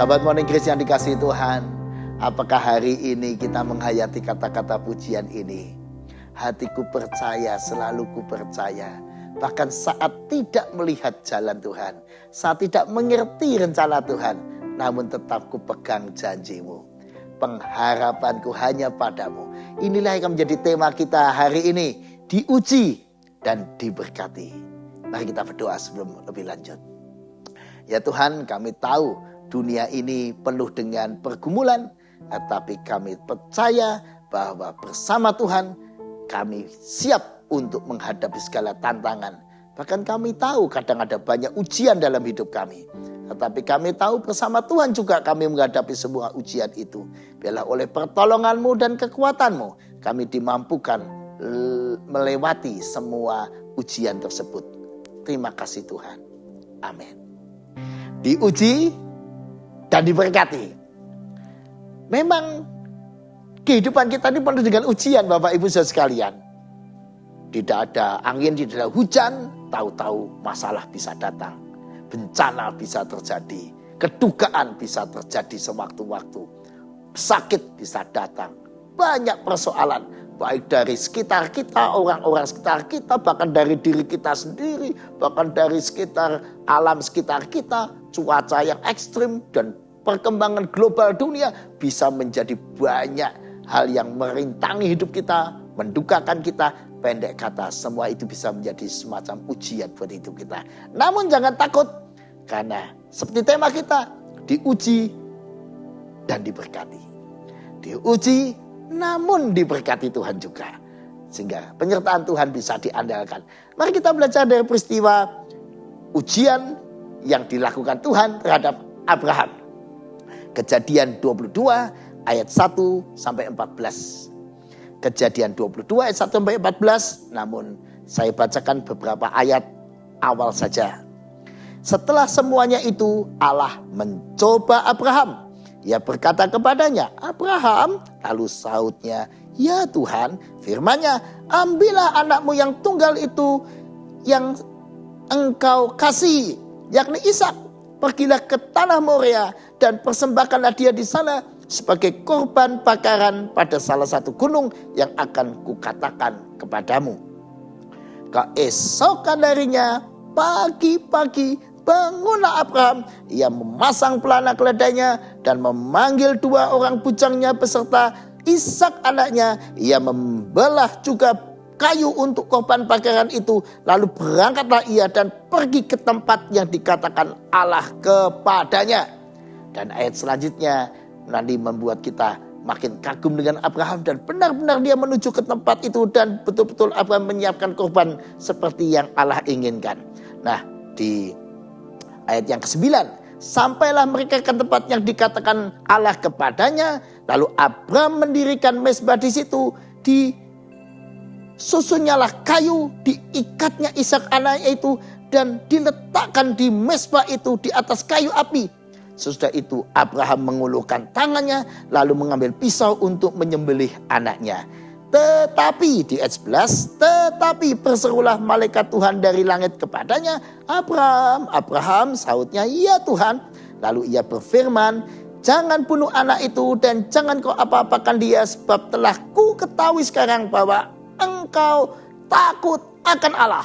Sahabat Morning Grace yang dikasihi Tuhan, apakah hari ini kita menghayati kata-kata pujian ini? Hatiku percaya, selalu ku percaya. Bahkan saat tidak melihat jalan Tuhan, saat tidak mengerti rencana Tuhan, namun tetap ku pegang janji-Mu. Pengharapanku hanya padamu. Inilah yang menjadi tema kita hari ini, diuji dan diberkati. Mari kita berdoa sebelum lebih lanjut. Ya Tuhan, kami tahu dunia ini penuh dengan pergumulan, tetapi kami percaya bahwa bersama Tuhan kami siap untuk menghadapi segala tantangan. Bahkan kami tahu kadang ada banyak ujian dalam hidup kami, tetapi kami tahu bersama Tuhan juga kami menghadapi semua ujian itu. Biarlah oleh pertolongan-Mu dan kekuatan-Mu kami dimampukan melewati semua ujian tersebut. Terima kasih Tuhan. Amin. Diuji dan diberkati. Memang kehidupan kita ini penuh dengan ujian, Bapak Ibu saudara sekalian. Tidak ada angin, tidak ada hujan, tahu-tahu masalah bisa datang. Bencana bisa terjadi, kedukaan bisa terjadi sewaktu-waktu. Sakit bisa datang. Banyak persoalan, baik dari sekitar kita, orang-orang sekitar kita, bahkan dari diri kita sendiri, bahkan dari sekitar alam sekitar kita. Cuaca yang ekstrim dan perkembangan global dunia bisa menjadi banyak hal yang merintangi hidup kita, mendukakan kita. Pendek kata, semua itu bisa menjadi semacam ujian buat hidup kita. Namun jangan takut, karena seperti tema kita, diuji dan diberkati. Diuji namun diberkati Tuhan juga. Sehingga penyertaan Tuhan bisa diandalkan. Mari kita belajar dari peristiwa ujian yang dilakukan Tuhan terhadap Abraham. Kejadian 22 ayat 1 sampai 14. Kejadian 22 ayat 1 sampai 14. Namun saya bacakan beberapa ayat awal saja. Setelah semuanya itu Allah mencoba Abraham. Ia berkata kepadanya, Abraham. Lalu sahutnya, ya Tuhan, firman-Nya, ambillah anakmu yang tunggal itu yang engkau kasih, yakni Ishak. Pergilah ke tanah Moria dan persembahkanlah dia di sana sebagai korban bakaran pada salah satu gunung yang akan kukatakan kepadamu. Keesokan harinya pagi-pagi bangunlah Abraham. Ia memasang pelana keledainya dan memanggil dua orang bujangnya beserta Ishak anaknya. Ia membelah juga kayu untuk korban bakaran itu. Lalu berangkatlah ia dan pergi ke tempat yang dikatakan Allah kepadanya. Dan ayat selanjutnya nanti membuat kita makin kagum dengan Abraham. Dan benar-benar dia menuju ke tempat itu. Dan betul-betul Abraham menyiapkan korban seperti yang Allah inginkan. Nah, di ayat yang ke-9. Sampailah mereka ke tempat yang dikatakan Allah kepadanya. Lalu Abraham mendirikan mezbah di situ. Disusunyalah kayu, diikatnya Ishak anaknya itu. Dan diletakkan di mezbah itu di atas kayu api. Sesudah itu Abraham mengulurkan tangannya lalu mengambil pisau untuk menyembelih anaknya. Tetapi di ayat 11, tetapi berserulah malaikat Tuhan dari langit kepadanya, Abraham, Abraham, sahutnya, ya Tuhan. Lalu ia berfirman, jangan bunuh anak itu dan jangan kau apa-apakan dia, sebab telah ku ketahui sekarang bahwa engkau takut akan Allah.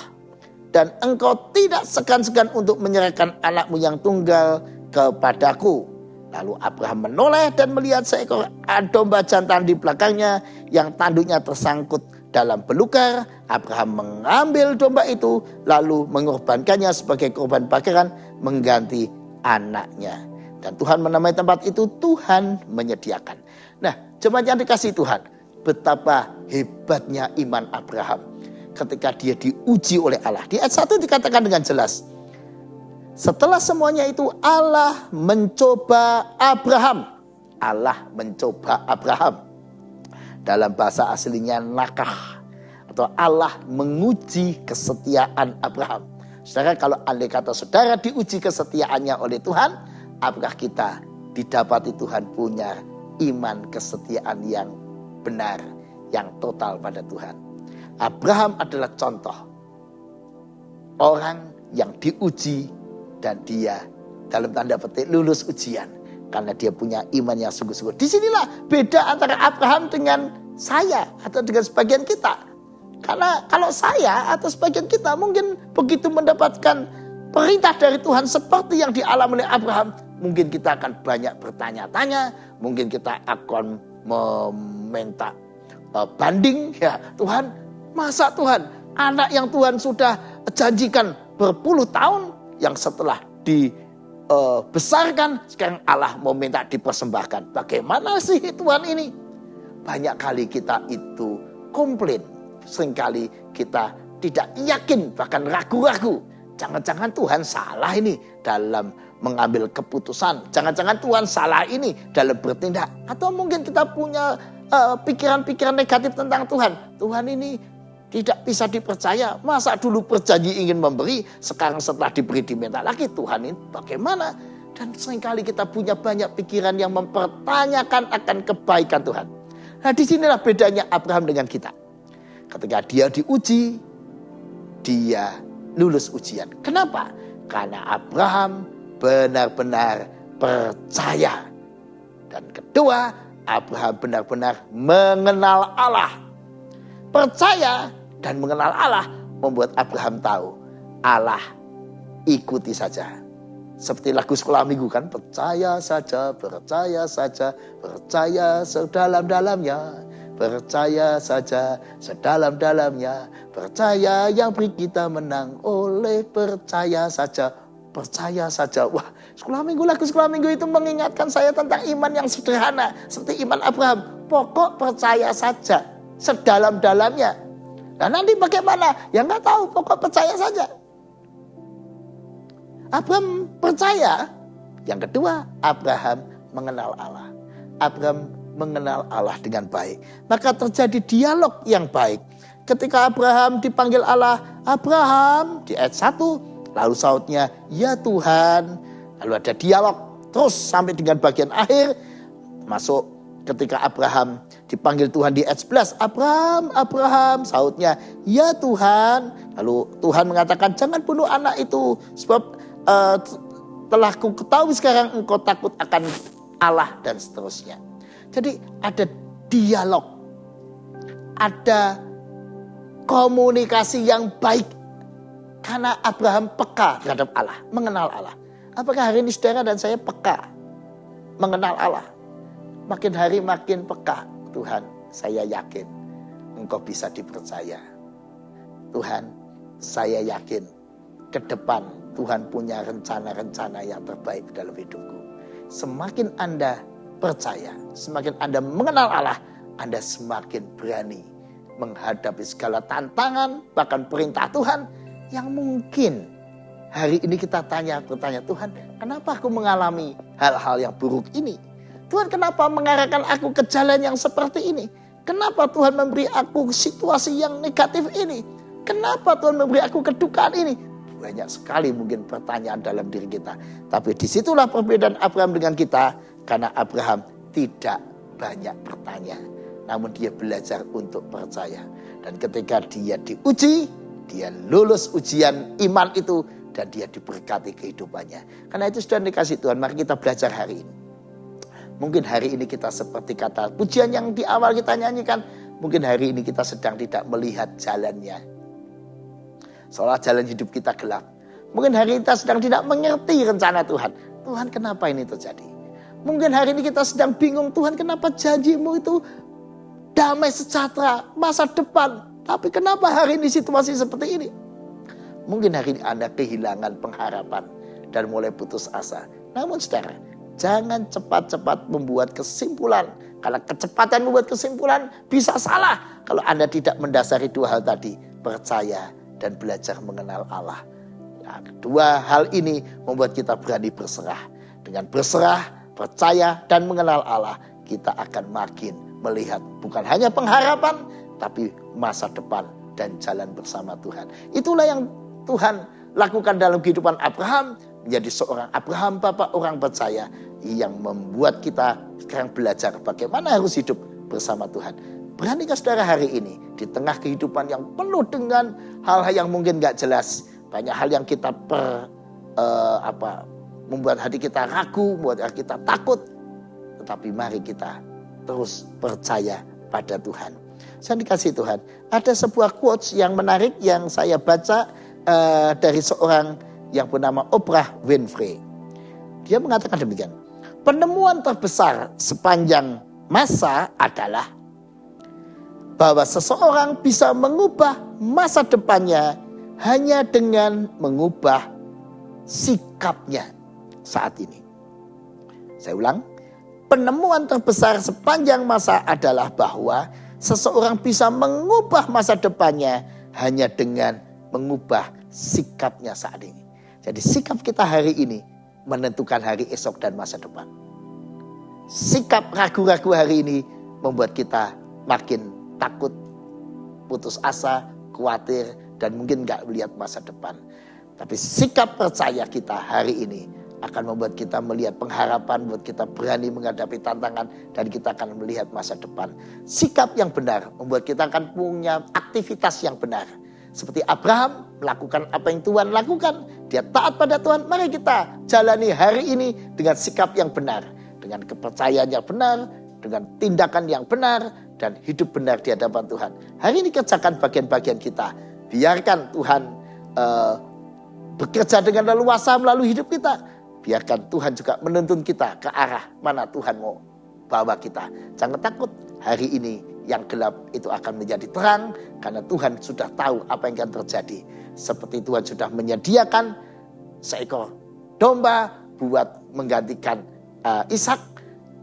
Dan engkau tidak segan-segan untuk menyerahkan anakmu yang tunggal kepadaku. Lalu Abraham menoleh dan melihat seekor domba jantan di belakangnya yang tanduknya tersangkut dalam belukar. Abraham mengambil domba itu lalu mengorbankannya sebagai korban bakaran mengganti anaknya. Dan Tuhan menamai tempat itu Tuhan menyediakan. Nah, jemaat yang dikasihi Tuhan, betapa hebatnya iman Abraham ketika dia diuji oleh Allah. Di ayat 1 dikatakan dengan jelas, setelah semuanya itu Allah mencoba Abraham. Allah mencoba Abraham. Dalam bahasa aslinya nakah. Atau Allah menguji kesetiaan Abraham. Saudara, kalau andai kata saudara diuji kesetiaannya oleh Tuhan, apakah kita didapati Tuhan punya iman kesetiaan yang benar, yang total pada Tuhan. Abraham adalah contoh orang yang diuji dan dia dalam tanda petik lulus ujian. Karena dia punya iman yang sungguh-sungguh. Disinilah beda antara Abraham dengan saya atau dengan sebagian kita. Karena kalau saya atau sebagian kita mungkin begitu mendapatkan perintah dari Tuhan seperti yang dialami oleh Abraham, mungkin kita akan banyak bertanya-tanya, mungkin kita akan meminta banding, ya Tuhan, masa Tuhan anak yang Tuhan sudah janjikan berpuluh tahun yang setelah dibesarkan sekarang Allah mau minta dipersembahkan. Bagaimana sih Tuhan ini? Banyak kali kita itu komplain. Seringkali kita tidak yakin, bahkan ragu-ragu. Jangan-jangan Tuhan salah ini dalam mengambil keputusan. Jangan-jangan Tuhan salah ini dalam bertindak. Atau mungkin kita punya pikiran-pikiran negatif tentang Tuhan. Tuhan ini tidak bisa dipercaya. Masa dulu berjanji ingin memberi, sekarang setelah diberi diminta lagi. Tuhan ini bagaimana? Dan seringkali kita punya banyak pikiran yang mempertanyakan akan kebaikan Tuhan. Nah, disinilah bedanya Abraham dengan kita. Ketika dia diuji, dia lulus ujian. Kenapa? Karena Abraham benar-benar percaya. Dan kedua, Abraham benar-benar mengenal Allah. Percaya dan mengenal Allah membuat Abraham tahu Allah ikuti saja. Seperti lagu sekolah minggu kan, percaya saja, percaya saja, percaya sedalam-dalamnya. Percaya saja sedalam-dalamnya, percaya yang beri kita menang oleh percaya saja, percaya saja. Wah, lagu sekolah minggu itu mengingatkan saya tentang iman yang sederhana, seperti iman Abraham. Pokok percaya saja sedalam-dalamnya. Nah, nanti bagaimana? Ya nggak tahu, pokok percaya saja. Abraham percaya. Yang kedua, Abraham mengenal Allah. Abraham mengenal Allah dengan baik. Maka terjadi dialog yang baik. Ketika Abraham dipanggil Allah, Abraham di ayat 1, lalu sautnya, ya Tuhan. Lalu ada dialog terus sampai dengan bagian akhir. Masuk ketika Abraham dipanggil Tuhan di ayat 11, Abraham, Abraham, sautnya, ya Tuhan. Lalu Tuhan mengatakan, jangan bunuh anak itu, sebab telah ku ketahui sekarang engkau takut akan Allah, dan seterusnya. Jadi ada dialog, ada komunikasi yang baik. Karena Abraham peka terhadap Allah, mengenal Allah. Apakah hari ini saudara dan saya peka mengenal Allah? Makin hari makin peka. Tuhan, saya yakin engkau bisa dipercaya. Tuhan, saya yakin ke depan Tuhan punya rencana-rencana yang terbaik dalam hidupku. Semakin Anda percaya, semakin Anda mengenal Allah, Anda semakin berani menghadapi segala tantangan, bahkan perintah Tuhan yang mungkin hari ini kita bertanya, Tuhan, kenapa aku mengalami hal-hal yang buruk ini? Tuhan, kenapa mengarahkan aku ke jalan yang seperti ini? Kenapa Tuhan memberi aku situasi yang negatif ini? Kenapa Tuhan memberi aku kedukaan ini? Banyak sekali mungkin pertanyaan dalam diri kita. Tapi disitulah perbedaan Abraham dengan kita. Karena Abraham tidak banyak bertanya, namun dia belajar untuk percaya. Dan ketika dia diuji, dia lulus ujian iman itu, dan dia diberkati kehidupannya. Karena itu sudah dikasih Tuhan, mari kita belajar hari ini. Mungkin hari ini kita seperti kata pujian yang di awal kita nyanyikan, mungkin hari ini kita sedang tidak melihat jalannya. Seolah jalan hidup kita gelap. Mungkin hari ini kita sedang tidak mengerti rencana Tuhan. Tuhan, kenapa ini terjadi? Mungkin hari ini kita sedang bingung, Tuhan, kenapa janjimu itu damai sejahtera, masa depan. Tapi kenapa hari ini situasi seperti ini? Mungkin hari ini Anda kehilangan pengharapan dan mulai putus asa. Namun saudara, jangan cepat-cepat membuat kesimpulan. Karena kecepatan membuat kesimpulan bisa salah. Kalau Anda tidak mendasari dua hal tadi, percaya dan belajar mengenal Allah. Nah, kedua hal ini membuat kita berani berserah. Dengan berserah, percaya dan mengenal Allah, kita akan makin melihat bukan hanya pengharapan, tapi masa depan dan jalan bersama Tuhan. Itulah yang Tuhan lakukan dalam kehidupan Abraham, menjadi seorang Abraham, bapak orang percaya, yang membuat kita sekarang belajar bagaimana harus hidup bersama Tuhan. Beranikah saudara hari ini di tengah kehidupan yang penuh dengan hal-hal yang mungkin gak jelas, banyak hal yang kita membuat hati kita ragu, membuat hati kita takut. Tetapi mari kita terus percaya pada Tuhan. Saya dikasih Tuhan, ada sebuah quotes yang menarik yang saya baca dari seorang yang bernama Oprah Winfrey. Dia mengatakan demikian, penemuan terbesar sepanjang masa adalah bahwa seseorang bisa mengubah masa depannya hanya dengan mengubah sikapnya saat ini. Saya ulang, penemuan terbesar sepanjang masa adalah bahwa seseorang bisa mengubah masa depannya hanya dengan mengubah sikapnya saat ini. Jadi sikap kita hari ini menentukan hari esok dan masa depan. Sikap ragu-ragu hari ini membuat kita makin takut, putus asa, khawatir, dan mungkin gak melihat masa depan. Tapi sikap percaya kita hari ini akan membuat kita melihat pengharapan, membuat kita berani menghadapi tantangan, dan kita akan melihat masa depan. Sikap yang benar membuat kita akan punya aktivitas yang benar. Seperti Abraham melakukan apa yang Tuhan lakukan. Dia taat pada Tuhan. Mari kita jalani hari ini dengan sikap yang benar. Dengan kepercayaan yang benar. Dengan tindakan yang benar. Dan hidup benar di hadapan Tuhan. Hari ini kerjakan bagian-bagian kita. Biarkan Tuhan bekerja dengan leluasa melalui hidup kita. Biarkan Tuhan juga menuntun kita ke arah mana Tuhan mau bawa kita. Jangan takut, hari ini yang gelap itu akan menjadi terang. Karena Tuhan sudah tahu apa yang akan terjadi. Seperti Tuhan sudah menyediakan seekor domba buat menggantikan Ishak.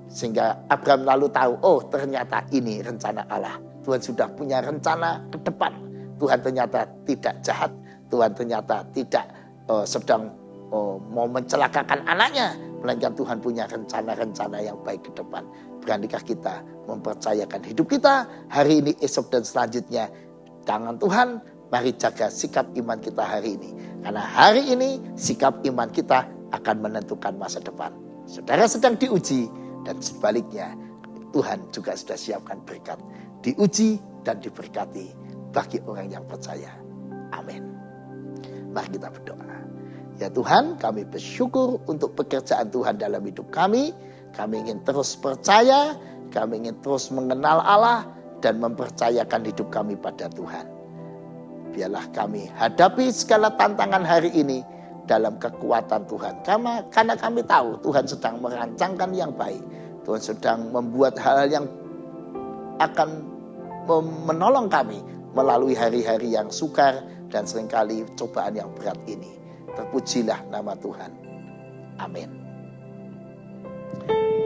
Sehingga Abraham lalu tahu, oh ternyata ini rencana Allah. Tuhan sudah punya rencana ke depan. Tuhan ternyata tidak jahat. Tuhan ternyata tidak sedang mau mencelakakan anaknya. Melainkan Tuhan punya rencana-rencana yang baik ke depan. Beranikah kita mempercayakan hidup kita hari ini, esok, dan selanjutnya tangan Tuhan. Mari jaga sikap iman kita hari ini. Karena hari ini sikap iman kita akan menentukan masa depan. Saudara sedang diuji. Dan sebaliknya Tuhan juga sudah siapkan berkat. Diuji dan diberkati bagi orang yang percaya. Amin. Mari kita berdoa. Ya Tuhan, kami bersyukur untuk pekerjaan Tuhan dalam hidup kami. Kami ingin terus percaya. Kami ingin terus mengenal Allah. Dan mempercayakan hidup kami pada Tuhan. Biarlah kami hadapi segala tantangan hari ini dalam kekuatan Tuhan. Karena kami tahu Tuhan sedang merancangkan yang baik. Tuhan sedang membuat hal-hal yang akan menolong kami melalui hari-hari yang sukar dan seringkali cobaan yang berat ini. Terpujilah nama Tuhan. Amin.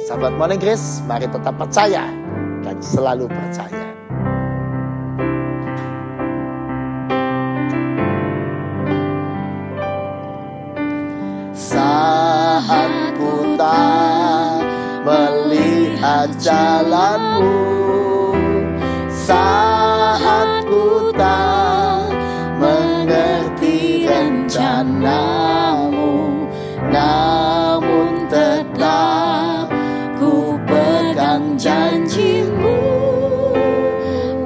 Sahabat Morning Grace, mari tetap percaya dan selalu percaya. Saat ku tak melihat jalanmu, saat ku tak mengerti rencanamu, namun tetap ku pegang janjimu.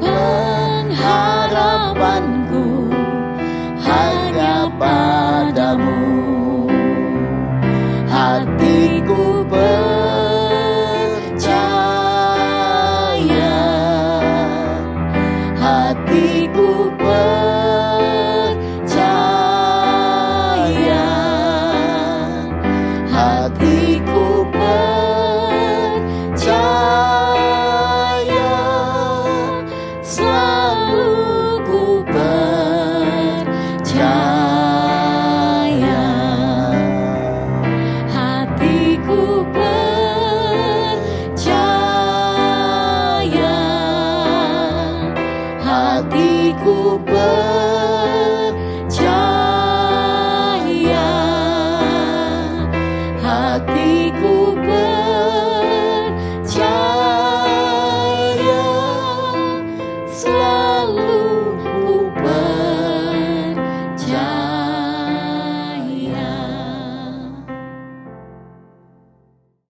Pengharapanku hanya padamu. Hatiku percaya, hatiku percaya, hatiku percaya, selalu ku percaya. Hatiku percaya.